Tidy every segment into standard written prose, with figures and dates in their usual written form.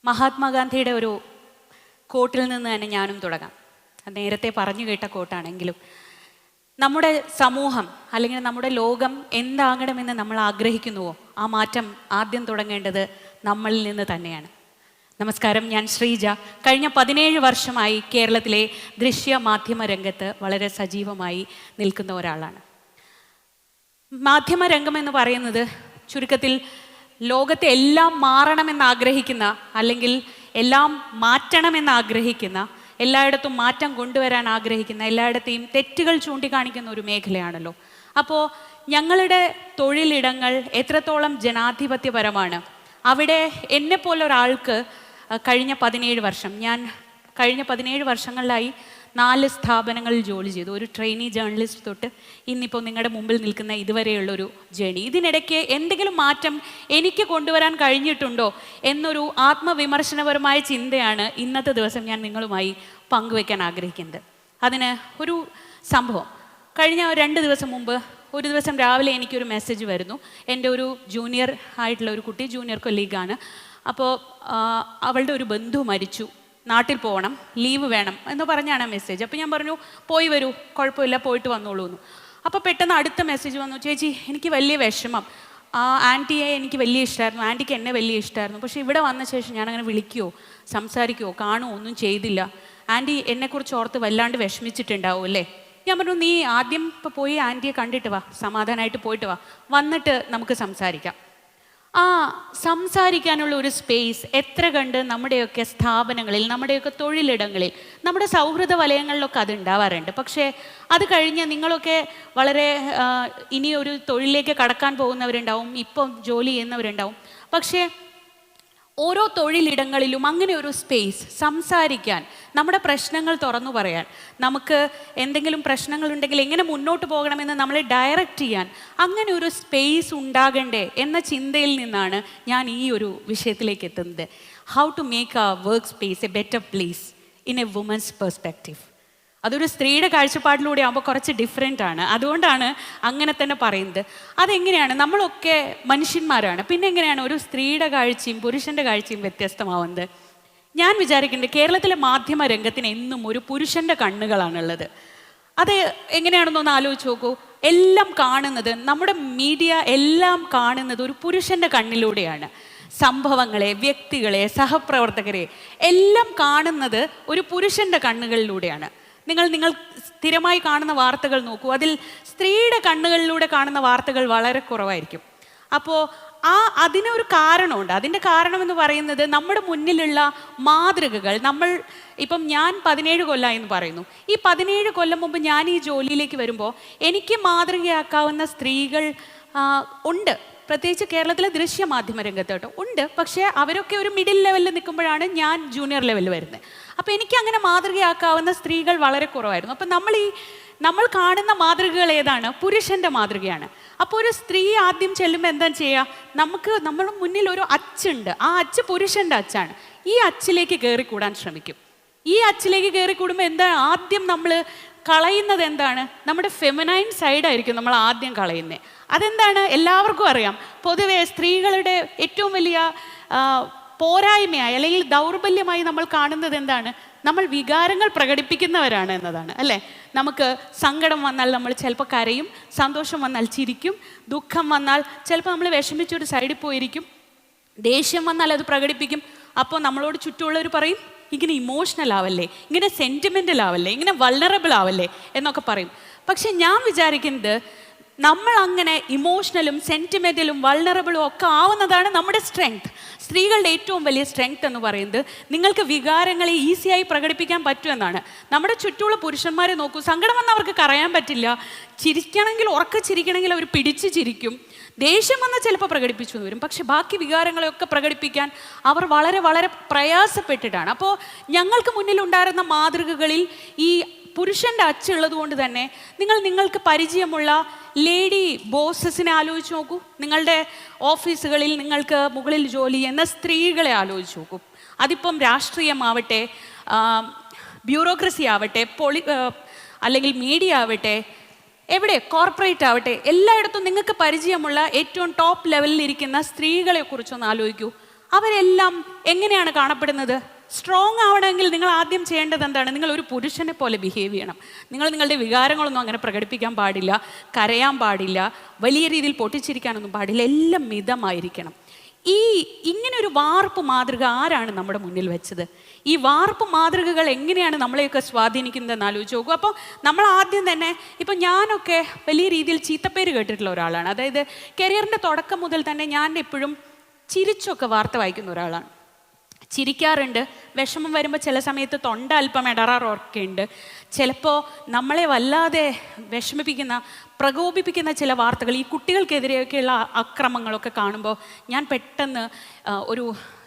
മഹാത്മാഗാന്ധിയുടെ ഒരു കോട്ടിൽ നിന്ന് തന്നെ ഞാനും തുടങ്ങാം. നേരത്തെ പറഞ്ഞു കേട്ട കോട്ടാണെങ്കിലും, നമ്മുടെ സമൂഹം അല്ലെങ്കിൽ നമ്മുടെ ലോകം എന്താകണമെന്ന് നമ്മൾ ആഗ്രഹിക്കുന്നുവോ ആ മാറ്റം ആദ്യം തുടങ്ങേണ്ടത് നമ്മളിൽ നിന്ന് തന്നെയാണ്. നമസ്കാരം, ഞാൻ ശ്രീജ. കഴിഞ്ഞ 17 വർഷമായി കേരളത്തിലെ ദൃശ്യ മാധ്യമ രംഗത്ത് വളരെ സജീവമായി നിൽക്കുന്ന ഒരാളാണ്. മാധ്യമരംഗം എന്ന് പറയുന്നത് ചുരുക്കത്തിൽ ലോകത്തെ എല്ലാം മാറണമെന്ന് ആഗ്രഹിക്കുന്ന, അല്ലെങ്കിൽ എല്ലാം മാറ്റണമെന്ന് ആഗ്രഹിക്കുന്ന, എല്ലായിടത്തും മാറ്റം കൊണ്ടുവരാൻ ആഗ്രഹിക്കുന്ന, എല്ലായിടത്തെയും തെറ്റുകൾ ചൂണ്ടിക്കാണിക്കുന്ന ഒരു മേഖലയാണല്ലോ. അപ്പോൾ ഞങ്ങളുടെ തൊഴിലിടങ്ങൾ എത്രത്തോളം ജനാധിപത്യപരമാണ്, അവിടെ എന്നെപ്പോലെ ഒരാൾക്ക് കഴിഞ്ഞ 17 വർഷങ്ങളിലായി 4 സ്ഥാപനങ്ങളിൽ ജോലി ചെയ്തു. ഒരു ട്രെയിനി ജേർണലിസ്റ്റ് തൊട്ട് ഇന്നിപ്പോൾ നിങ്ങളുടെ മുമ്പിൽ നിൽക്കുന്ന ഇതുവരെയുള്ളൊരു ജേണി. ഇതിനിടയ്ക്ക് എന്തെങ്കിലും മാറ്റം എനിക്ക് കൊണ്ടുവരാൻ കഴിഞ്ഞിട്ടുണ്ടോ എന്നൊരു ആത്മവിമർശനപരമായ ചിന്തയാണ് ഇന്നത്തെ ദിവസം ഞാൻ നിങ്ങളുമായി പങ്കുവയ്ക്കാൻ ആഗ്രഹിക്കുന്നത്. അതിന് ഒരു സംഭവം, കഴിഞ്ഞ 2 ദിവസം മുമ്പ് ഒരു ദിവസം രാവിലെ എനിക്കൊരു മെസ്സേജ് വരുന്നു. എൻ്റെ ഒരു ജൂനിയർ ആയിട്ടുള്ള ഒരു കുട്ടി, ജൂനിയർ കൊലീഗാണ്. അപ്പോൾ അവളുടെ ഒരു ബന്ധു മരിച്ചു, നാട്ടിൽ പോകണം, ലീവ് വേണം എന്ന് പറഞ്ഞാണ് ആ മെസ്സേജ്. അപ്പോൾ ഞാൻ പറഞ്ഞു, പോയി വരൂ, കുഴപ്പമില്ല, പോയിട്ട് വന്നോളൂ എന്ന്. അപ്പോൾ പെട്ടെന്ന് അടുത്ത മെസ്സേജ് വന്നു, ചേച്ചി എനിക്ക് വലിയ വിഷമം, ആൻറ്റിയെ എനിക്ക് വലിയ ഇഷ്ടമായിരുന്നു, ആൻറ്റിക്ക് എന്നെ വലിയ ഇഷ്ടമായിരുന്നു, പക്ഷേ ഇവിടെ വന്ന ശേഷം ഞാനങ്ങനെ വിളിക്കുകയോ സംസാരിക്കുകയോ കാണുമോ ഒന്നും ചെയ്തില്ല. ആൻറ്റി എന്നെക്കുറിച്ച് ഓർത്ത് വല്ലാണ്ട് വിഷമിച്ചിട്ടുണ്ടാവും അല്ലേ? ഞാൻ പറഞ്ഞു, നീ ആദ്യം ഇപ്പോൾ പോയി ആൻറ്റിയെ കണ്ടിട്ട് വാ, സമാധാനമായിട്ട് പോയിട്ട് വാ, വന്നിട്ട് നമുക്ക് സംസാരിക്കാം. സംസാരിക്കാനുള്ള ഒരു സ്പേസ് എത്ര കണ്ട് നമ്മുടെയൊക്കെ സ്ഥാപനങ്ങളിൽ, നമ്മുടെയൊക്കെ തൊഴിലിടങ്ങളിൽ, നമ്മുടെ സൗഹൃദ വലയങ്ങളിലൊക്കെ അത് ഉണ്ടാവാറുണ്ട്. പക്ഷേ അത് കഴിഞ്ഞ് നിങ്ങളൊക്കെ വളരെ ഇനി ഒരു തൊഴിലിലേക്ക് കടക്കാൻ പോകുന്നവരുണ്ടാവും, ഇപ്പം ജോലി ചെയ്യുന്നവരുണ്ടാവും. പക്ഷേ ഓരോ തൊഴിലിടങ്ങളിലും അങ്ങനെ ഒരു സ്പേസ്, സംസാരിക്കാൻ, നമ്മുടെ പ്രശ്നങ്ങൾ തുറന്നു പറയാൻ, നമുക്ക് എന്തെങ്കിലും പ്രശ്നങ്ങളുണ്ടെങ്കിൽ എങ്ങനെ മുന്നോട്ട് പോകണമെന്ന് നമ്മളെ ഡയറക്റ്റ് ചെയ്യാൻ അങ്ങനെ ഒരു സ്പേസ് ഉണ്ടാകണ്ടേ എന്ന ചിന്തയിൽ നിന്നാണ് ഞാൻ ഈ ഒരു വിഷയത്തിലേക്ക് എത്തുന്നത്. How to make a work space a better place in a women's perspective. അതൊരു സ്ത്രീയുടെ കാഴ്ചപ്പാടിലൂടെ ആകുമ്പോൾ കുറച്ച് ഡിഫറെൻ്റ് ആണ്. അതുകൊണ്ടാണ് അങ്ങനെ തന്നെ പറയുന്നത്. അതെങ്ങനെയാണ്, നമ്മളൊക്കെ മനുഷ്യന്മാരാണ്, പിന്നെ എങ്ങനെയാണ് ഒരു സ്ത്രീയുടെ കാഴ്ചയും പുരുഷൻ്റെ കാഴ്ചയും വ്യത്യസ്തമാവുന്നത്? ഞാൻ വിചാരിക്കുന്നുണ്ട്, കേരളത്തിലെ മാധ്യമ രംഗത്തിന് എന്നും ഒരു പുരുഷൻ്റെ കണ്ണുകളാണുള്ളത്. അത് എങ്ങനെയാണെന്നൊന്ന് ആലോചിച്ച് നോക്കൂ. എല്ലാം കാണുന്നത്, നമ്മുടെ മീഡിയ എല്ലാം കാണുന്നത് ഒരു പുരുഷൻ്റെ കണ്ണിലൂടെയാണ്. സംഭവങ്ങളെ, വ്യക്തികളെ, സഹപ്രവർത്തകരെ എല്ലാം കാണുന്നത് ഒരു പുരുഷൻ്റെ കണ്ണുകളിലൂടെയാണ്. നിങ്ങൾ സ്ഥിരമായി കാണുന്ന വാർത്തകൾ നോക്കൂ, അതിൽ സ്ത്രീയുടെ കണ്ണുകളിലൂടെ കാണുന്ന വാർത്തകൾ വളരെ കുറവായിരിക്കും. അപ്പോൾ അതിനൊരു കാരണമുണ്ട്. അതിൻ്റെ കാരണം എന്ന് പറയുന്നത് നമ്മുടെ മുന്നിലുള്ള മാതൃകകൾ. ഞാൻ 17 കൊല്ലമായി എന്ന് പറയുന്നു. ഈ 17 കൊല്ലം മുമ്പ് ഞാൻ ഈ ജോലിയിലേക്ക് വരുമ്പോൾ എനിക്ക് മാതൃകയാക്കാവുന്ന സ്ത്രീകൾ ഉണ്ട്, പ്രത്യേകിച്ച് കേരളത്തിലെ ദൃശ്യമാധ്യമ രംഗത്ത് കേട്ടോ ഉണ്ട്. പക്ഷേ അവരൊക്കെ ഒരു മിഡിൽ ലെവലിൽ നിൽക്കുമ്പോഴാണ് ഞാൻ ജൂനിയർ ലെവലിൽ വരുന്നത്. അപ്പോൾ എനിക്ക് അങ്ങനെ മാതൃകയാക്കാവുന്ന സ്ത്രീകൾ വളരെ കുറവായിരുന്നു. അപ്പം നമ്മൾ കാണുന്ന മാതൃകകൾ ഏതാണ്? പുരുഷൻ്റെ മാതൃകയാണ്. അപ്പോൾ ഒരു സ്ത്രീ ആദ്യം ചെല്ലുമ്പോൾ എന്താ ചെയ്യുക? നമ്മുടെ മുന്നിൽ ഒരു അച്ചുണ്ട്, ആ അച്ച് പുരുഷൻ്റെ അച്ചാണ്. ഈ അച്ചിലേക്ക് കയറിക്കൂടാൻ ശ്രമിക്കും. ഈ അച്ചിലേക്ക് കയറിക്കൂടുമ്പോൾ എന്താണ് ആദ്യം നമ്മൾ കളയുന്നത്? എന്താണ്? നമ്മുടെ ഫെമിനൈൻ സൈഡായിരിക്കും നമ്മൾ ആദ്യം കളയുന്നത്. അതെന്താണ്? എല്ലാവർക്കും അറിയാം. പൊതുവെ സ്ത്രീകളുടെ ഏറ്റവും വലിയ പോരായ്മയായി അല്ലെങ്കിൽ ദൗർബല്യമായി നമ്മൾ കാണുന്നത് എന്താണ്? നമ്മൾ വികാരങ്ങൾ പ്രകടിപ്പിക്കുന്നവരാണ് എന്നതാണ്, അല്ലേ? നമുക്ക് സങ്കടം വന്നാൽ നമ്മൾ ചിലപ്പോൾ കരയും, സന്തോഷം വന്നാൽ ചിരിക്കും, ദുഃഖം വന്നാൽ ചിലപ്പോൾ നമ്മൾ വിഷമിച്ചൊരു സൈഡിൽ പോയിരിക്കും, ദേഷ്യം വന്നാൽ അത് പ്രകടിപ്പിക്കും. അപ്പോൾ നമ്മളോട് ചുറ്റുമുള്ളവർ പറയും, ഇങ്ങനെ ഇമോഷണൽ ആവല്ലേ, ഇങ്ങനെ സെൻറ്റിമെൻ്റൽ ആവല്ലേ, ഇങ്ങനെ വൾണറബിൾ ആവല്ലേ എന്നൊക്കെ പറയും. പക്ഷെ ഞാൻ വിചാരിക്കുന്നത്, നമ്മൾ അങ്ങനെ ഇമോഷണലും സെൻറ്റിമെൻ്റലും വൾണറബിളും ഒക്കെ ആവുന്നതാണ് നമ്മുടെ സ്ട്രെങ്ത്. സ്ത്രീകളുടെ ഏറ്റവും വലിയ സ്ട്രെങ്ത് എന്ന് പറയുന്നത് നിങ്ങൾക്ക് വികാരങ്ങളെ ഈസിയായി പ്രകടിപ്പിക്കാൻ പറ്റുമെന്നാണ്. നമ്മുടെ ചുറ്റുമുള്ള പുരുഷന്മാരെ നോക്കൂ, സങ്കടം വന്നാൽ അവർക്ക് കരയാൻ പറ്റില്ല, ചിരിക്കണമെങ്കിൽ ഉറക്കെ ചിരിക്കണമെങ്കിൽ അവർ പിടിച്ച് ചിരിക്കും, ദേഷ്യം വന്നാൽ ചിലപ്പോൾ പ്രകടിപ്പിച്ചു വരും. പക്ഷെ ബാക്കി വികാരങ്ങളെയൊക്കെ പ്രകടിപ്പിക്കാൻ അവർ വളരെ വളരെ പ്രയാസപ്പെട്ടിട്ടാണ്. അപ്പോൾ ഞങ്ങൾക്ക് മുന്നിലുണ്ടായിരുന്ന മാതൃകകളിൽ ഈ പുരുഷൻ്റെ അച്ചുള്ളത് കൊണ്ട് തന്നെ നിങ്ങൾക്ക് പരിചയമുള്ള ലേഡി ബോസസിനെ ആലോചിച്ച് നോക്കൂ. നിങ്ങളുടെ ഓഫീസുകളിൽ നിങ്ങൾക്ക് മുകളിൽ ജോലി ചെയ്യുന്ന സ്ത്രീകളെ ആലോചിച്ച് നോക്കൂ. അതിപ്പം രാഷ്ട്രീയമാവട്ടെ, ബ്യൂറോക്രസി ആവട്ടെ, അല്ലെങ്കിൽ മീഡിയ ആവട്ടെ, എവിടെ കോർപ്പറേറ്റ് ആവട്ടെ, എല്ലായിടത്തും നിങ്ങൾക്ക് പരിചയമുള്ള ഏറ്റവും ടോപ്പ് ലെവലിൽ ഇരിക്കുന്ന സ്ത്രീകളെ കുറിച്ചൊന്ന് ആലോചിക്കൂ. അവരെല്ലാം എങ്ങനെയാണ് കാണപ്പെടുന്നത്? സ്ട്രോങ് ആവണമെങ്കിൽ നിങ്ങൾ ആദ്യം ചെയ്യേണ്ടത് എന്താണ്? നിങ്ങൾ ഒരു പുരുഷനെ പോലെ ബിഹേവ് ചെയ്യണം. നിങ്ങൾ നിങ്ങളുടെ വികാരങ്ങളൊന്നും അങ്ങനെ പ്രകടിപ്പിക്കാൻ പാടില്ല, കരയാൻ പാടില്ല, വലിയ രീതിയിൽ പൊട്ടിച്ചിരിക്കാനൊന്നും പാടില്ല, എല്ലാം മിതമായിരിക്കണം. ഇങ്ങനെ ഒരു വാർപ്പ് മാതൃക ആരാണ് നമ്മുടെ മുന്നിൽ വെച്ചത്? ഈ വാർപ്പ് മാതൃകകൾ എങ്ങനെയാണ് നമ്മളെയൊക്കെ സ്വാധീനിക്കുന്നതെന്ന് ആലോചിച്ച് നോക്കൂ. അപ്പോൾ നമ്മൾ ആദ്യം തന്നെ, ഇപ്പം ഞാനൊക്കെ വലിയ രീതിയിൽ ചീത്തപ്പേര് കേട്ടിട്ടുള്ള ഒരാളാണ്. അതായത് കരിയറിൻ്റെ തുടക്കം മുതൽ തന്നെ ഞാൻ എപ്പോഴും ചിരിച്ചൊക്കെ വാർത്ത വായിക്കുന്ന ഒരാളാണ്. ചിരിക്കാറുണ്ട്. വിഷമം വരുമ്പോൾ ചില സമയത്ത് തൊണ്ട അല്പം ഇടറാറൊക്കെ ഉണ്ട്. ചിലപ്പോൾ നമ്മളെ വല്ലാതെ വിഷമിപ്പിക്കുന്ന, പ്രകോപിപ്പിക്കുന്ന ചില വാർത്തകൾ, ഈ കുട്ടികൾക്കെതിരെയൊക്കെയുള്ള അക്രമങ്ങളൊക്കെ കാണുമ്പോൾ ഞാൻ പെട്ടെന്ന് ഒരു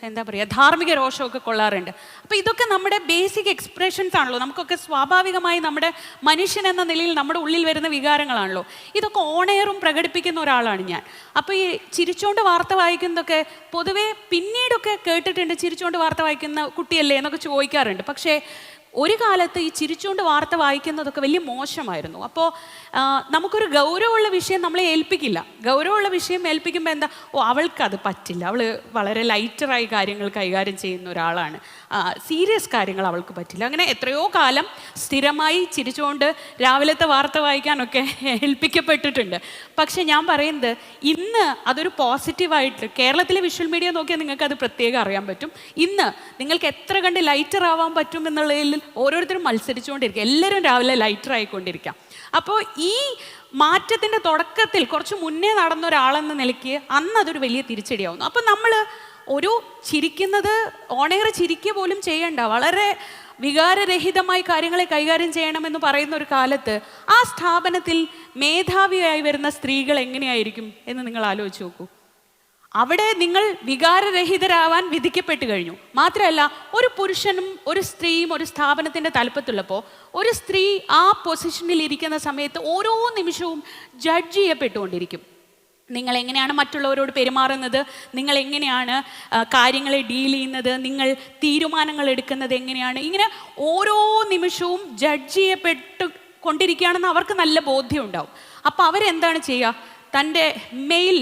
എന്താ പറയുക, ധാർമ്മിക രോഷമൊക്കെ കൊള്ളാറുണ്ട്. അപ്പോൾ ഇതൊക്കെ നമ്മുടെ ബേസിക് എക്സ്പ്രഷൻസ് ആണല്ലോ. നമുക്കൊക്കെ സ്വാഭാവികമായി നമ്മുടെ മനുഷ്യൻ എന്ന നിലയിൽ നമ്മുടെ ഉള്ളിൽ വരുന്ന വികാരങ്ങളാണല്ലോ. ഇതൊക്കെ ഓണെയറും പ്രകടിപ്പിക്കുന്ന ഒരാളാണ് ഞാൻ. അപ്പോൾ ഈ ചിരിച്ചുകൊണ്ട് വാർത്ത വായിക്കുന്നതൊക്കെ പൊതുവേ പിന്നീടൊക്കെ കേട്ടിട്ടുണ്ട്, ചിരിച്ചുകൊണ്ട് വാർത്ത വായിക്കുന്ന കുട്ടിയല്ലേ എന്നൊക്കെ ചോദിക്കാറുണ്ട്. പക്ഷേ ഒരു കാലത്ത് ഈ ചിരിച്ചുകൊണ്ട് വാർത്ത വായിക്കുന്നതൊക്കെ വലിയ മോശമായിരുന്നു. അപ്പോൾ നമുക്കൊരു ഗൗരവമുള്ള വിഷയം നമ്മളെ ഏൽപ്പിക്കില്ല. ഗൗരവമുള്ള വിഷയം ഏൽപ്പിക്കുമ്പോൾ എന്താ, അവൾക്കത് പറ്റില്ല, അവൾ വളരെ ലൈറ്ററായി കാര്യങ്ങൾ കൈകാര്യം ചെയ്യുന്ന ഒരാളാണ്, സീരിയസ് കാര്യങ്ങൾ അവൾക്ക് പറ്റില്ല. അങ്ങനെ എത്രയോ കാലം സ്ഥിരമായി ചിരിച്ചുകൊണ്ട് രാവിലത്തെ വാർത്ത വായിക്കാനൊക്കെ ഏൽപ്പിക്കപ്പെട്ടിട്ടുണ്ട്. പക്ഷെ ഞാൻ പറയുന്നത്, ഇന്ന് അതൊരു പോസിറ്റീവായിട്ട് കേരളത്തിലെ വിഷ്വൽ മീഡിയ നോക്കിയാൽ നിങ്ങൾക്ക് അത് പ്രത്യേകം അറിയാൻ പറ്റും. ഇന്ന് നിങ്ങൾക്ക് എത്ര കണ്ട് ലൈറ്റർ ആവാൻ പറ്റും എന്നുള്ളതിൽ ഓരോരുത്തരും മത്സരിച്ചുകൊണ്ടിരിക്കുക. എല്ലാവരും രാവിലെ ലൈറ്റർ ആയിക്കൊണ്ടിരിക്കുക. അപ്പോൾ ഈ മാറ്റത്തിൻ്റെ തുടക്കത്തിൽ കുറച്ച് മുന്നേ നടന്ന ഒരാളെന്ന നിലയ്ക്ക് അന്ന് അതൊരു വലിയ തിരിച്ചടിയാവുന്നു. അപ്പം നമ്മൾ ഒരു ചിരിക്കുന്നത്, ഓണെയർ ചിരിക്കുക പോലും ചെയ്യണ്ട, വളരെ വികാരരഹിതമായി കാര്യങ്ങളെ കൈകാര്യം ചെയ്യണമെന്ന് പറയുന്ന ഒരു കാലത്ത് ആ സ്ഥാപനത്തിൽ മേധാവിയായി വരുന്ന സ്ത്രീകൾ എങ്ങനെയായിരിക്കും എന്ന് നിങ്ങൾ ആലോചിച്ച് നോക്കൂ. അവിടെ നിങ്ങൾ വികാരരഹിതരാവാൻ വിധിക്കപ്പെട്ട് കഴിഞ്ഞു. മാത്രമല്ല, ഒരു പുരുഷനും ഒരു സ്ത്രീയും ഒരു സ്ഥാപനത്തിൻ്റെ തലപ്പത്തുള്ളപ്പോൾ ഒരു സ്ത്രീ ആ പൊസിഷനിൽ ഇരിക്കുന്ന സമയത്ത് ഓരോ നിമിഷവും ജഡ്ജ് ചെയ്യപ്പെട്ടുകൊണ്ടിരിക്കും. നിങ്ങൾ എങ്ങനെയാണ് മറ്റുള്ളവരോട് പെരുമാറുന്നത്, നിങ്ങൾ എങ്ങനെയാണ് കാര്യങ്ങളെ ഡീൽ ചെയ്യുന്നത്, നിങ്ങൾ തീരുമാനങ്ങൾ എടുക്കുന്നത് എങ്ങനെയാണ്, ഇങ്ങനെ ഓരോ നിമിഷവും ജഡ്ജ് ചെയ്യപ്പെട്ട് കൊണ്ടിരിക്കുകയാണെന്ന് അവർക്ക് നല്ല ബോധ്യം ഉണ്ടാവും. അപ്പോൾ അവരെന്താണ് ചെയ്യുക? തൻ്റെ മെയിൽ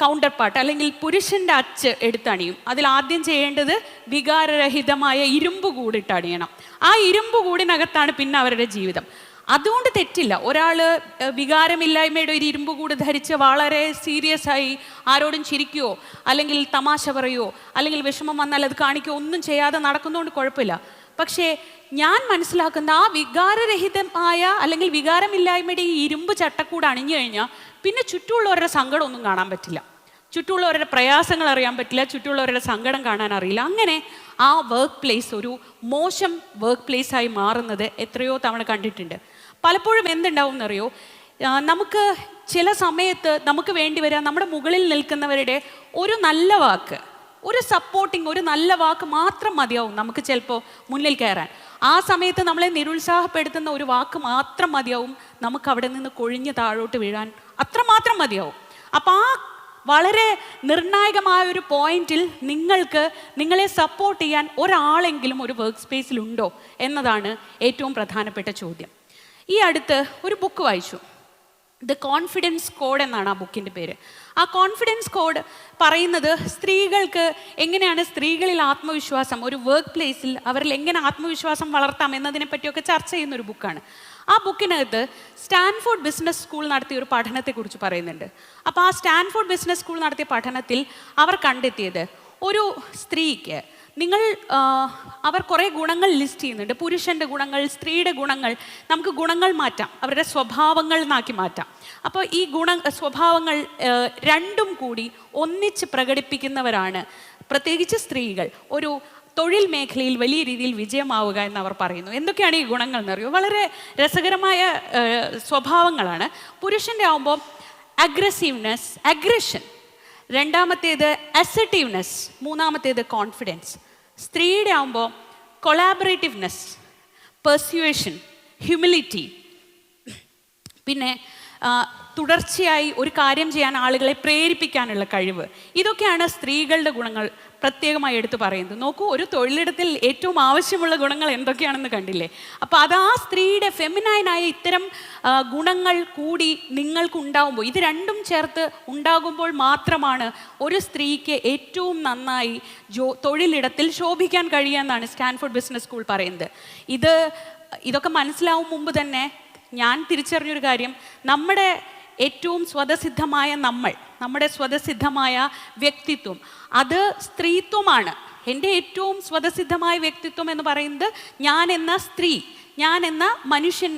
കൗണ്ടർ പാർട്ട് അല്ലെങ്കിൽ പുരുഷൻ്റെ അച്ച് എടുത്തണിയും. അതിൽ ആദ്യം ചെയ്യേണ്ടത് വികാരരഹിതമായ ഇരുമ്പ് കൂടിട്ട് അണിയണം. ആ ഇരുമ്പ് കൂടിനകത്താണ് പിന്നെ അവരുടെ ജീവിതം. അതുകൊണ്ട് തെറ്റില്ല. ഒരാൾ വികാരമില്ലായ്മയുടെ ഒരു ഇരുമ്പ് കൂട് ധരിച്ച് വളരെ സീരിയസ് ആയി ആരോടും ചിരിക്കുകയോ അല്ലെങ്കിൽ തമാശ പറയുകയോ അല്ലെങ്കിൽ വിഷമം വന്നാൽ അത് കാണിക്കുകയോ ഒന്നും ചെയ്യാതെ നടക്കുന്നതുകൊണ്ട് കുഴപ്പമില്ല. പക്ഷേ ഞാൻ മനസ്സിലാക്കുന്ന ആ വികാരരഹിതമായ അല്ലെങ്കിൽ വികാരമില്ലായ്മയുടെ ഈ ഇരുമ്പ് ചട്ടക്കൂട് അണിഞ്ഞു കഴിഞ്ഞാൽ പിന്നെ ചുറ്റുമുള്ളവരുടെ സങ്കടമൊന്നും കാണാൻ പറ്റില്ല, ചുറ്റുമുള്ളവരുടെ പ്രയാസങ്ങൾ അറിയാൻ പറ്റില്ല, ചുറ്റുമുള്ളവരുടെ സങ്കടം കാണാൻ അറിയില്ല. അങ്ങനെ ആ വർക്ക് പ്ലേസ് ഒരു മോശം വർക്ക് പ്ലേസായി മാറുന്നത് എത്രയോ തവണ കണ്ടിട്ടുണ്ട്. പലപ്പോഴും എന്തുണ്ടാവും എന്നറിയോ, നമുക്ക് ചില സമയത്ത് നമുക്ക് വേണ്ടി വരാൻ നമ്മുടെ മുകളിൽ നിൽക്കുന്നവരുടെ ഒരു നല്ല വാക്ക്, ഒരു സപ്പോർട്ടിങ്, ഒരു നല്ല വാക്ക് മാത്രം മതിയാവും നമുക്ക് ചിലപ്പോൾ മുന്നിൽ കയറാൻ. ആ സമയത്ത് നമ്മളെ നിരുത്സാഹപ്പെടുത്തുന്ന ഒരു വാക്ക് മാത്രം മതിയാവും നമുക്ക് അവിടെ നിന്ന് കൊഴിഞ്ഞ് താഴോട്ട് വീഴാൻ, അത്രമാത്രം മതിയാവും. അപ്പം ആ വളരെ നിർണായകമായ ഒരു പോയിന്റിൽ നിങ്ങളെ സപ്പോർട്ട് ചെയ്യാൻ ഒരാളെങ്കിലും ഒരു വർക്ക് സ്പേസിലുണ്ടോ എന്നതാണ് ഏറ്റവും പ്രധാനപ്പെട്ട ചോദ്യം. ഈ അടുത്ത് ഒരു ബുക്ക് വായിച്ചു, ദ കോൺഫിഡൻസ് കോഡ് എന്നാണ് ആ ബുക്കിൻ്റെ പേര്. ആ കോൺഫിഡൻസ് കോഡ് പറയുന്നത് സ്ത്രീകൾക്ക് എങ്ങനെയാണ് സ്ത്രീകളിൽ ആത്മവിശ്വാസം, ഒരു വർക്ക് പ്ലേസിൽ അവരിൽ എങ്ങനെ ആത്മവിശ്വാസം വളർത്താം എന്നതിനെ പറ്റിയൊക്കെ ചർച്ച ചെയ്യുന്നൊരു ബുക്കാണ്. ആ ബുക്കിനകത്ത് സ്റ്റാൻഫോർഡ് ബിസിനസ് സ്കൂൾ നടത്തിയ ഒരു പഠനത്തെക്കുറിച്ച് പറയുന്നുണ്ട്. അപ്പോൾ ആ സ്റ്റാൻഫോർഡ് ബിസിനസ് സ്കൂൾ നടത്തിയ പഠനത്തിൽ അവർ കണ്ടെത്തിയത്, ഒരു സ്ത്രീക്ക് അവർ കുറേ ഗുണങ്ങൾ ലിസ്റ്റ് ചെയ്യുന്നുണ്ട്. പുരുഷൻ്റെ ഗുണങ്ങൾ, സ്ത്രീയുടെ ഗുണങ്ങൾ, നമുക്ക് ഗുണങ്ങൾ മാറ്റാം, അവരുടെ സ്വഭാവങ്ങൾ എന്നാക്കി മാറ്റാം. അപ്പോൾ ഈ സ്വഭാവങ്ങൾ രണ്ടും കൂടി ഒന്നിച്ച് പ്രകടിപ്പിക്കുന്നവരാണ് പ്രത്യേകിച്ച് സ്ത്രീകൾ ഒരു തൊഴിൽ മേഖലയിൽ വലിയ രീതിയിൽ വിജയമാവുക എന്ന് അവർ പറയുന്നു. എന്തൊക്കെയാണ് ഈ ഗുണങ്ങൾ എന്നറിയോ? വളരെ രസകരമായ സ്വഭാവങ്ങളാണ്. പുരുഷൻ്റെ ആവുമ്പോൾ അഗ്രസീവ്നെസ്, അഗ്രഷൻ, രണ്ടാമത്തേത് അസർട്ടീവ്നെസ്, മൂന്നാമത്തേത് കോൺഫിഡൻസ്. സ്ത്രീയുടെ ആവുമ്പോൾ കൊളാബറേറ്റീവ്നെസ്, പെർസ്യുവേഷൻ, ഹ്യൂമിലിറ്റി, പിന്നെ തുടർച്ചയായി ഒരു കാര്യം ചെയ്യാൻ ആളുകളെ പ്രേരിപ്പിക്കാനുള്ള കഴിവ്. ഇതൊക്കെയാണ് സ്ത്രീകളുടെ ഗുണങ്ങൾ പ്രത്യേകമായി എടുത്തു പറയുന്നത്. നോക്കൂ, ഒരു തൊഴിലിടത്തിൽ ഏറ്റവും ആവശ്യമുള്ള ഗുണങ്ങൾ എന്തൊക്കെയാണെന്ന് കണ്ടില്ലേ? അപ്പോൾ അത് ആ സ്ത്രീയുടെ ഫെമിനൈനായ ഇത്തരം ഗുണങ്ങൾ കൂടി നിങ്ങൾക്കുണ്ടാകുമ്പോൾ, ഇത് രണ്ടും ചേർത്ത് ഉണ്ടാകുമ്പോൾ മാത്രമാണ് ഒരു സ്ത്രീക്ക് ഏറ്റവും നന്നായി തൊഴിലിടത്തിൽ ശോഭിക്കാൻ കഴിയുക എന്നാണ് സ്റ്റാൻഫോർഡ് ബിസിനസ് സ്കൂൾ പറയുന്നത്. ഇതൊക്കെ മനസ്സിലാവും മുമ്പ് തന്നെ ഞാൻ തിരിച്ചറിഞ്ഞൊരു കാര്യം, നമ്മുടെ ഏറ്റവും സ്വതസിദ്ധമായ നമ്മുടെ സ്വതസിദ്ധമായ വ്യക്തിത്വം അത് സ്ത്രീത്വമാണ്. എൻ്റെ ഏറ്റവും സ്വതസിദ്ധമായ വ്യക്തിത്വം എന്ന് പറയുന്നത് ഞാൻ എന്ന സ്ത്രീ, ഞാൻ എന്ന മനുഷ്യൻ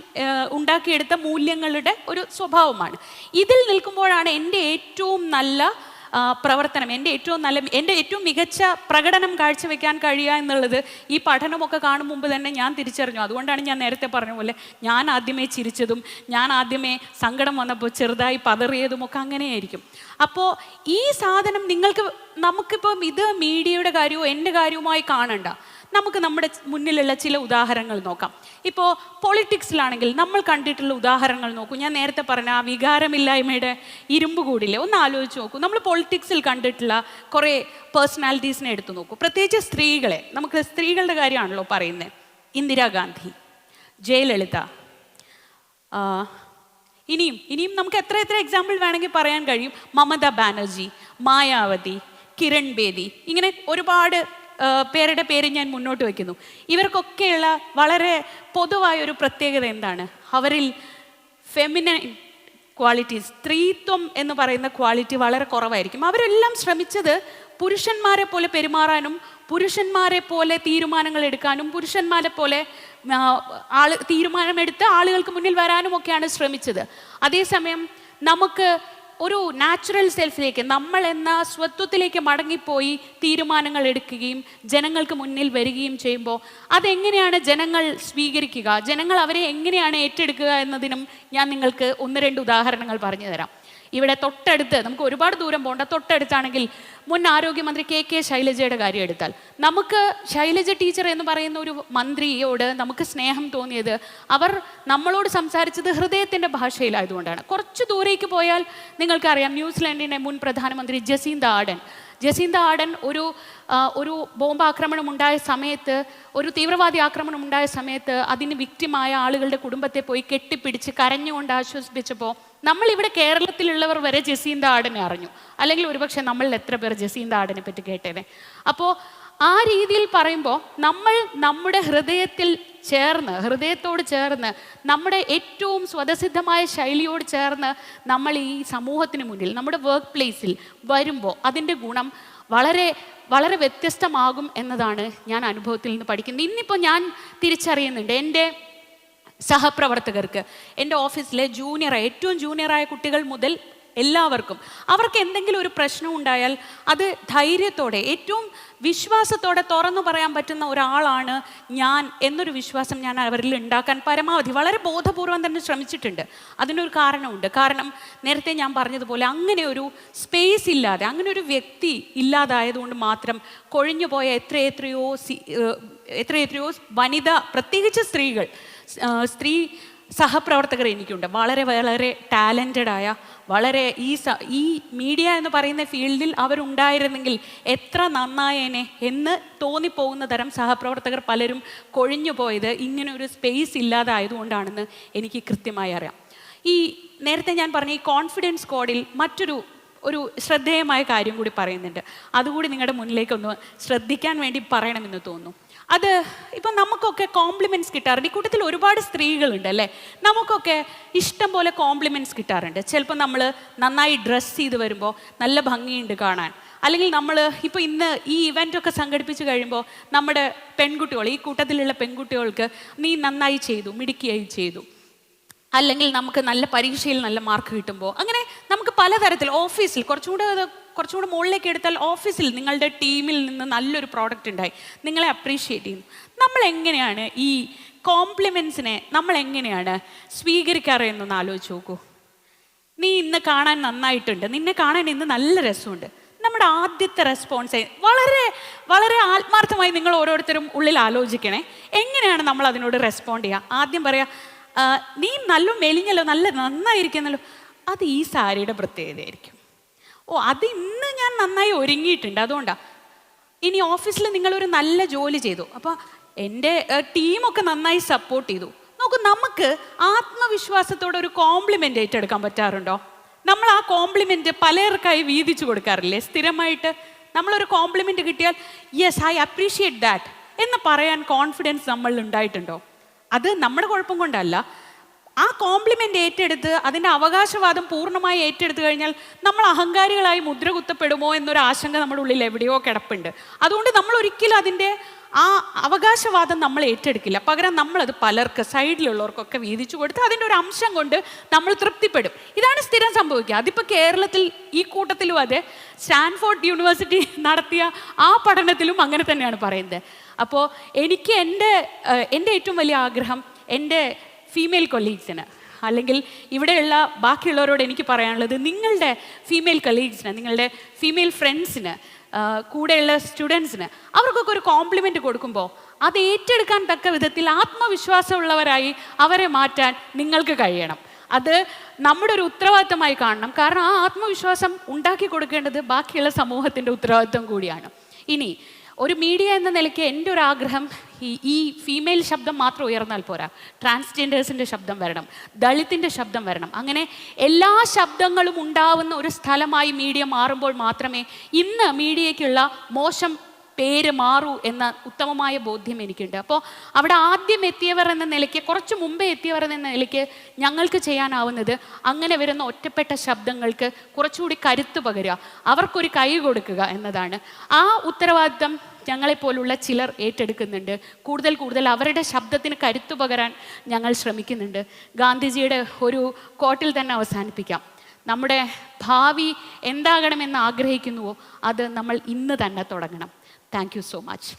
ഉണ്ടാക്കിയെടുത്ത മൂല്യങ്ങളുടെ ഒരു സ്വഭാവമാണ്. ഇതിൽ നിൽക്കുമ്പോഴാണ് എൻ്റെ ഏറ്റവും നല്ല പ്രവർത്തനം, എൻ്റെ ഏറ്റവും മികച്ച പ്രകടനം കാഴ്ചവെക്കാൻ കഴിയുക എന്നുള്ളത് ഈ പഠനമൊക്കെ കാണും മുമ്പ് തന്നെ ഞാൻ തിരിച്ചറിഞ്ഞു. അതുകൊണ്ടാണ് ഞാൻ നേരത്തെ പറഞ്ഞ പോലെ ഞാൻ ആദ്യമേ ചിരിച്ചതും ഞാൻ ആദ്യമേ സങ്കടം വന്നപ്പോൾ ചെറുതായി പതറിയതും ഒക്കെ അങ്ങനെയായിരിക്കും. അപ്പോൾ ഈ സാധനം നമുക്കിപ്പം ഇത് മീഡിയയുടെ കാര്യമോ എൻ്റെ കാര്യവുമായി കാണണ്ട. നമുക്ക് നമ്മുടെ മുന്നിലുള്ള ചില ഉദാഹരണങ്ങൾ നോക്കാം. ഇപ്പോൾ പൊളിറ്റിക്സിലാണെങ്കിൽ നമ്മൾ കണ്ടിട്ടുള്ള ഉദാഹരണങ്ങൾ നോക്കൂ. ഞാൻ നേരത്തെ പറഞ്ഞ ആ വികാരമില്ലായ്മയുടെ ഇരുമ്പ് കൂടില്ലേ, ഒന്ന് ആലോചിച്ച് നോക്കൂ. നമ്മൾ പൊളിറ്റിക്സിൽ കണ്ടിട്ടുള്ള കുറേ പേഴ്സണാലിറ്റീസിനെ എടുത്തു നോക്കൂ, പ്രത്യേകിച്ച് സ്ത്രീകളെ. നമുക്ക് സ്ത്രീകളുടെ കാര്യമാണല്ലോ പറയുന്നത്. ഇന്ദിരാഗാന്ധി, ജയലളിത, ഇനിയും നമുക്ക് എത്ര എക്സാമ്പിൾ വേണമെങ്കിൽ പറയാൻ കഴിയും. മമതാ ബാനർജി, മായാവതി, കിരൺ ബേദി, ഇങ്ങനെ ഒരുപാട് പേരുടെ പേര് ഞാൻ മുന്നോട്ട് വയ്ക്കുന്നു. ഇവർക്കൊക്കെയുള്ള വളരെ പൊതുവായൊരു പ്രത്യേകത എന്താണ്? അവരിൽ ഫെമിനൈൻ ക്വാളിറ്റീസ്, സ്ത്രീത്വം എന്ന് പറയുന്ന ക്വാളിറ്റി വളരെ കുറവായിരിക്കും. അവരെല്ലാം ശ്രമിച്ചത് പുരുഷന്മാരെ പോലെ പെരുമാറാനും പുരുഷന്മാരെ പോലെ തീരുമാനങ്ങൾ എടുക്കാനും പുരുഷന്മാരെ പോലെ തീരുമാനമെടുത്ത് ആളുകൾക്ക് മുന്നിൽ വരാനും ഒക്കെയാണ് ശ്രമിച്ചത്. അതേസമയം നമുക്ക് ഒരു നാച്ചുറൽ സെൽഫിലേക്ക്, നമ്മൾ എന്ന സ്വത്വത്തിലേക്ക് മടങ്ങിപ്പോയി തീരുമാനങ്ങൾ എടുക്കുകയും ജനങ്ങൾക്ക് മുന്നിൽ വരികയും ചെയ്യുമ്പോൾ അതെങ്ങനെയാണ് ജനങ്ങൾ സ്വീകരിക്കുക, ജനങ്ങൾ അവരെ എങ്ങനെയാണ് ഏറ്റെടുക്കുക എന്നതിനും ഞാൻ നിങ്ങൾക്ക് 1-2 ഉദാഹരണങ്ങൾ പറഞ്ഞു തരാം. ഇവിടെ തൊട്ടടുത്ത്, നമുക്ക് ഒരുപാട് ദൂരം പോകണ്ട, തൊട്ടടുത്താണെങ്കിൽ മുൻ ആരോഗ്യമന്ത്രി കെ ശൈലജയുടെ കാര്യം എടുത്താൽ, നമുക്ക് ശൈലജ ടീച്ചർ എന്ന് പറയുന്ന ഒരു മന്ത്രിയോട് നമുക്ക് സ്നേഹം തോന്നിയത് അവർ നമ്മളോട് സംസാരിച്ചത് ഹൃദയത്തിൻ്റെ ഭാഷയിലായതുകൊണ്ടാണ്. കുറച്ച് ദൂരേക്ക് പോയാൽ നിങ്ങൾക്കറിയാം, ന്യൂസിലാൻഡിൻ്റെ മുൻ പ്രധാനമന്ത്രി ജസീന്ത ആർഡൻ ഒരു ബോംബാക്രമണം ഉണ്ടായ സമയത്ത്, ഒരു തീവ്രവാദി ആക്രമണം ഉണ്ടായ സമയത്ത് അതിന് വിക്റ്റിമായ ആളുകളുടെ കുടുംബത്തെ പോയി കെട്ടിപ്പിടിച്ച് കരഞ്ഞുകൊണ്ട് ആശ്വസിപ്പിച്ചപ്പോൾ നമ്മളിവിടെ കേരളത്തിലുള്ളവർ വരെ ജസീന്ത ആർഡനെ അറിഞ്ഞു. അല്ലെങ്കിൽ ഒരുപക്ഷെ നമ്മളിൽ എത്ര പേർ ജസീന്ത ആർഡനെ പറ്റി കേട്ടേനെ. അപ്പോൾ ആ രീതിയിൽ പറയുമ്പോൾ നമ്മൾ നമ്മുടെ ഹൃദയത്തോട് ചേർന്ന് നമ്മുടെ ഏറ്റവും സ്വതസിദ്ധമായ ശൈലിയോട് ചേർന്ന് നമ്മൾ ഈ സമൂഹത്തിന് മുന്നിൽ നമ്മുടെ വർക്ക് പ്ലേസിൽ വരുമ്പോൾ അതിൻ്റെ ഗുണം വളരെ വളരെ വ്യത്യസ്തമാകും എന്നതാണ് ഞാൻ അനുഭവത്തിൽ നിന്ന് പഠിക്കുന്നത്. ഇന്നിപ്പോൾ ഞാൻ തിരിച്ചറിയുന്നുണ്ട്, എൻ്റെ സഹപ്രവർത്തകർക്ക്, എൻ്റെ ഓഫീസിലെ ഏറ്റവും ജൂനിയറായ കുട്ടികൾ മുതൽ എല്ലാവർക്കും, അവർക്ക് എന്തെങ്കിലും ഒരു പ്രശ്നം ഉണ്ടായാൽ അത് ധൈര്യത്തോടെ, ഏറ്റവും വിശ്വാസത്തോടെ തുറന്നു പറയാൻ പറ്റുന്ന ഒരാളാണ് ഞാൻ എന്നൊരു വിശ്വാസം ഞാൻ അവരിൽ ഉണ്ടാക്കാൻ പരമാവധി വളരെ ബോധപൂർവം തന്നെ ശ്രമിച്ചിട്ടുണ്ട്. അതിനൊരു കാരണമുണ്ട്. കാരണം നേരത്തെ ഞാൻ പറഞ്ഞതുപോലെ അങ്ങനെ ഒരു സ്പേസ് ഇല്ലാതെ, അങ്ങനെ ഒരു വ്യക്തി ഇല്ലാതായതുകൊണ്ട് മാത്രം കൊഴിഞ്ഞുപോയ എത്രയെത്രയോ വനിത, പ്രത്യേകിച്ച് സ്ത്രീ സഹപ്രവർത്തകർ എനിക്കുണ്ട്. വളരെ വളരെ ടാലൻറ്റഡായ, വളരെ ഈ മീഡിയ എന്ന് പറയുന്ന ഫീൽഡിൽ അവരുണ്ടായിരുന്നെങ്കിൽ എത്ര നന്നായേനെ എന്ന് തോന്നിപ്പോകുന്ന തരം സഹപ്രവർത്തകർ പലരും കൊഴിഞ്ഞു പോയത് ഇങ്ങനെ ഒരു സ്പേസ് ഇല്ലാതായതുകൊണ്ടാണെന്ന് എനിക്ക് കൃത്യമായി അറിയാം. ഈ നേരത്തെ ഞാൻ പറഞ്ഞ ഈ കോൺഫിഡൻസ് കോഡിൽ മറ്റൊരു ശ്രദ്ധേയമായ കാര്യം കൂടി പറയുന്നുണ്ട്. അതുകൂടി നിങ്ങളുടെ മുന്നിലേക്കൊന്ന് ശ്രദ്ധിക്കാൻ വേണ്ടി പറയണമെന്ന് തോന്നുന്നു. അത് ഇപ്പം നമുക്കൊക്കെ കോംപ്ലിമെൻറ്റ്സ് കിട്ടാറുണ്ട്. ഈ കൂട്ടത്തിൽ ഒരുപാട് സ്ത്രീകളുണ്ട് അല്ലേ? നമുക്കൊക്കെ ഇഷ്ടം പോലെ കോംപ്ലിമെൻറ്റ്സ് കിട്ടാറുണ്ട്. ചിലപ്പോൾ നമ്മൾ നന്നായി ഡ്രസ്സ് ചെയ്ത് വരുമ്പോൾ നല്ല ഭംഗിയുണ്ട് കാണാൻ. അല്ലെങ്കിൽ നമ്മൾ ഇപ്പോൾ ഇന്ന് ഈ ഇവൻ്റൊക്കെ സംഘടിപ്പിച്ച് കഴിയുമ്പോൾ നമ്മുടെ പെൺകുട്ടികൾ, ഈ കൂട്ടത്തിലുള്ള പെൺകുട്ടികൾക്ക് നീ നന്നായി ചെയ്തു, മിടുക്കിയായി ചെയ്തു, അല്ലെങ്കിൽ നമുക്ക് നല്ല പരീക്ഷയിൽ നല്ല മാർക്ക് കിട്ടുമ്പോൾ, അങ്ങനെ നമുക്ക് പലതരത്തിൽ ഓഫീസിൽ കുറച്ചുകൂടെ മുകളിലേക്ക് എടുത്താൽ ഓഫീസിൽ നിങ്ങളുടെ ടീമിൽ നിന്ന് നല്ലൊരു പ്രോഡക്റ്റ് ഉണ്ടായി, നിങ്ങളെ അപ്രീഷിയേറ്റ് ചെയ്യുന്നു. നമ്മളെങ്ങനെയാണ് ഈ കോംപ്ലിമെൻറ്റ്സിനെ നമ്മളെങ്ങനെയാണ് സ്വീകരിക്കാറ് എന്നൊന്ന് ആലോചിച്ച് നോക്കൂ. നീ ഇന്ന് കാണാൻ നന്നായിട്ടുണ്ട്, നിന്നെ കാണാൻ ഇന്ന് നല്ല രസമുണ്ട്. നമ്മുടെ ആദ്യത്തെ റെസ്പോൺസ് വളരെ വളരെ ആത്മാർത്ഥമായി നിങ്ങൾ ഓരോരുത്തരും ഉള്ളിൽ ആലോചിക്കണേ. എങ്ങനെയാണ് നമ്മൾ അതിനോട് റെസ്പോണ്ട് ചെയ്യുക? ആദ്യം പറയാം, നീ നല്ല മെലിഞ്ഞല്ലോ, നല്ല നന്നായിരിക്കുന്നല്ലോ, അത് ഈ സാരിയുടെ പ്രത്യേകതയായിരിക്കും. ഓ, അത് ഇന്ന് ഞാൻ നന്നായി ഒരുങ്ങിയിട്ടുണ്ട് അതുകൊണ്ടാണ്. ഇനി ഓഫീസിൽ നിങ്ങളൊരു നല്ല ജോലി ചെയ്തു, അപ്പോൾ എൻ്റെ ടീമൊക്കെ നന്നായി സപ്പോർട്ട് ചെയ്തു. നോക്കൂ, നമുക്ക് ആത്മവിശ്വാസത്തോടെ ഒരു കോംപ്ലിമെൻ്റ് ഏറ്റെടുക്കാൻ പറ്റാറുണ്ടോ? നമ്മൾ ആ കോംപ്ലിമെൻ്റ് പലർക്കായി വീതിച്ചു കൊടുക്കാറില്ലേ? സ്ഥിരമായിട്ട് നമ്മളൊരു കോംപ്ലിമെൻ്റ് കിട്ടിയാൽ യെസ് ഐ അപ്രീഷിയേറ്റ് ദാറ്റ് എന്ന് പറയാൻ കോൺഫിഡൻസ് നമ്മളിൽ ഉണ്ടായിട്ടുണ്ടോ? അത് നമ്മുടെ കുഴപ്പം കൊണ്ടല്ല. ആ കോംപ്ലിമെൻ്റ് ഏറ്റെടുത്ത് അതിൻ്റെ അവകാശവാദം പൂർണ്ണമായി ഏറ്റെടുത്തു കഴിഞ്ഞാൽ നമ്മൾ അഹങ്കാരികളായി മുദ്ര കുത്തപ്പെടുമോ എന്നൊരു ആശങ്ക നമ്മുടെ ഉള്ളിൽ എവിടെയോ കിടപ്പുണ്ട്. അതുകൊണ്ട് നമ്മൾ ഒരിക്കലും അതിൻ്റെ ആ അവകാശവാദം നമ്മൾ ഏറ്റെടുക്കില്ല. പകരം നമ്മളത് പലർക്ക്, സൈഡിലുള്ളവർക്കൊക്കെ വീതിച്ചു കൊടുത്ത് അതിൻ്റെ ഒരു അംശം കൊണ്ട് നമ്മൾ തൃപ്തിപ്പെടും. ഇതാണ് സ്ഥിരം സംഭവിക്കുക. അതിപ്പോൾ കേരളത്തിൽ ഈ കൂട്ടത്തിലും അതെ, സ്റ്റാൻഫോർഡ് യൂണിവേഴ്സിറ്റി നടത്തിയ ആ പഠനത്തിലും അങ്ങനെ തന്നെയാണ് പറയുന്നത്. അപ്പോൾ എനിക്ക് എൻ്റെ ഏറ്റവും വലിയ ആഗ്രഹം എൻ്റെ ഫീമെയിൽ കൊളീഗ്സിന്, അല്ലെങ്കിൽ ഇവിടെയുള്ള ബാക്കിയുള്ളവരോട് എനിക്ക് പറയാനുള്ളത്, നിങ്ങളുടെ ഫീമെയിൽ കൊളീഗ്സിന്, നിങ്ങളുടെ ഫീമെയിൽ ഫ്രണ്ട്സിന്, കൂടെയുള്ള സ്റ്റുഡൻസിന്, അവർക്കൊക്കെ ഒരു കോംപ്ലിമെൻ്റ് കൊടുക്കുമ്പോൾ അത് ഏറ്റെടുക്കാൻ തക്ക വിധത്തിൽ ആത്മവിശ്വാസമുള്ളവരായി അവരെ മാറ്റാൻ നിങ്ങൾക്ക് കഴിയണം. അത് നമ്മുടെ ഒരു ഉത്തരവാദിത്തമായി കാണണം. കാരണം ആ ആത്മവിശ്വാസം ഉണ്ടാക്കി കൊടുക്കേണ്ടത് ബാക്കിയുള്ള സമൂഹത്തിൻ്റെ ഉത്തരവാദിത്തം കൂടിയാണ്. ഇനി ഒരു മീഡിയ എന്ന നിലയ്ക്ക് എൻ്റെ ഒരു ആഗ്രഹം, ഈ ഫീമെയിൽ ശബ്ദം മാത്രം ഉയർന്നാൽ പോരാ, ട്രാൻസ്ജെൻഡേഴ്സിൻ്റെ ശബ്ദം വരണം, ദളിത്തിൻ്റെ ശബ്ദം വരണം. അങ്ങനെ എല്ലാ ശബ്ദങ്ങളും ഉണ്ടാവുന്ന ഒരു സ്ഥലമായി മീഡിയ മാറുമ്പോൾ മാത്രമേ ഇന്ന് മീഡിയയ്ക്കുള്ള മോശം പേര് മാറൂ എന്ന ഉത്തമമായ ബോധ്യം എനിക്കുണ്ട്. അപ്പോൾ അവിടെ ആദ്യം എത്തിയവർ എന്ന നിലയ്ക്ക്, കുറച്ച് മുമ്പേ എത്തിയവർ എന്ന നിലയ്ക്ക് ഞങ്ങൾക്ക് ചെയ്യാനാവുന്നത് അങ്ങനെ വരുന്ന ഒറ്റപ്പെട്ട ശബ്ദങ്ങൾക്ക് കുറച്ചുകൂടി കരുത്ത് പകരുക, അവർക്കൊരു കൈ കൊടുക്കുക എന്നതാണ്. ആ ഉത്തരവാദിത്തം ഞങ്ങളെപ്പോലുള്ള ചിലർ ഏറ്റെടുക്കുന്നുണ്ട്. കൂടുതൽ കൂടുതൽ അവരുടെ ശബ്ദത്തിന് കരുത്തു പകരാൻ ഞങ്ങൾ ശ്രമിക്കുന്നുണ്ട്. ഗാന്ധിജിയുടെ ഒരു കോട്ടിൽ തന്നെ അവസാനിപ്പിക്കാം: നമ്മുടെ ഭാവി എന്താകണമെന്ന് ആഗ്രഹിക്കുന്നുവോ അത് നമ്മൾ ഇന്ന് തന്നെ തുടങ്ങണം. Thank you so much.